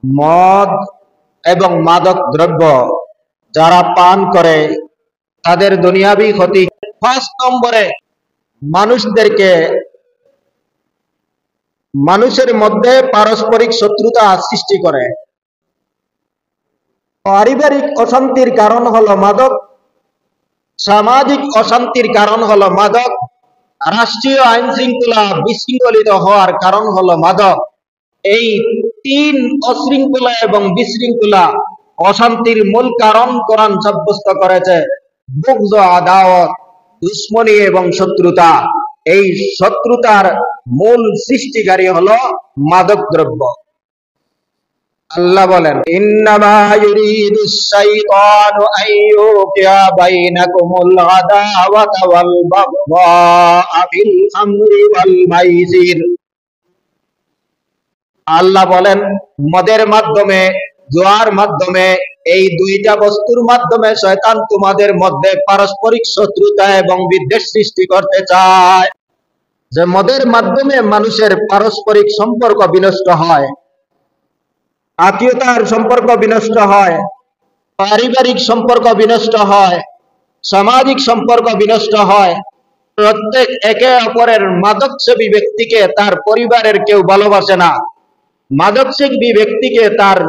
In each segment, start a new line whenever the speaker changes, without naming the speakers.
মদ এবং মাদক দ্রব্য যারা পান করে তাদের দুনিয়াবি ক্ষতি। ৫ নম্বরে মানুষদেরকে মানুষের মধ্যে পারস্পরিক শত্রুতা সৃষ্টি করে। পারিবারিক অশান্তির কারণ হলো মাদক, সামাজিক অশান্তির কারণ হলো মাদক, রাষ্ট্রীয় আইন শৃঙ্খলা বিশৃঙ্খলিত হওয়ার কারণ হলো মাদক। এই ৩ অশৃঙ্খলা এবং বিশৃঙ্খলা অশান্তির মূল কারণ কোরআন সাব্যস্ত করেছে বুগজ, আদাওয়াত, দুশমনী এবং শত্রুতা। এই শত্রুতার মূল সৃষ্টিকারী হলো মাদক দ্রব্য। আল্লাহ বলেন, ইন্নামা ইউরিদুশ শাইতানু আন ইউকিয়া বাইনাকুমুল আদাওয়াতা ওয়াল বাগদা ফিল খামরি ওয়াল মাইসির। আল্লাহ বলেন, মদের মাধ্যমে, জুয়ার মাধ্যমে, এই দুইটা বস্তুর মাধ্যমে শয়তান তোমাদের মধ্যে পারস্পরিক শত্রুতা এবং বিদ্বেষ সৃষ্টি করতে চায়। যে মদের মাধ্যমে মানুষের পারস্পরিক সম্পর্ক বিনষ্ট হয়, আত্মীয়তার সম্পর্ক বিনষ্ট হয়, পারিবারিক সম্পর্ক বিনষ্ট হয়, সামাজিক সম্পর্ক বিনষ্ট হয়। প্রত্যেক একে অপরের মাদকসেবী ব্যক্তিকে তার পরিবারের কেউ ভালোবাসে না, মাদকসেবী ব্যক্তিকে তার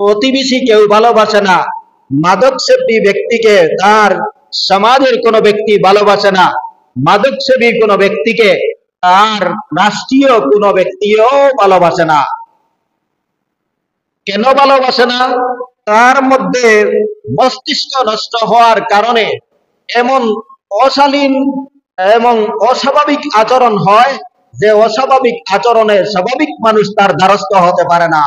প্রতিবেশী কেউ ভালোবাসে না, মাদকসেবী ব্যক্তিকে তার সমাজের কোনো ব্যক্তি ভালোবাসে না, মাদকসেবী কোনো ব্যক্তিকে তার রাষ্ট্রীয় কোনো ব্যক্তিও ভালোবাসে না। কেন ভালোবাসে না? তার মধ্যে মস্তিষ্ক নষ্ট হওয়ার কারণে এমন অশালীন এবং অস্বাভাবিক আচরণ হয় যে অস্বাভাবিক আচরণে স্বাভাবিক মানুষ তার দ্বারস্থ হতে পারে না।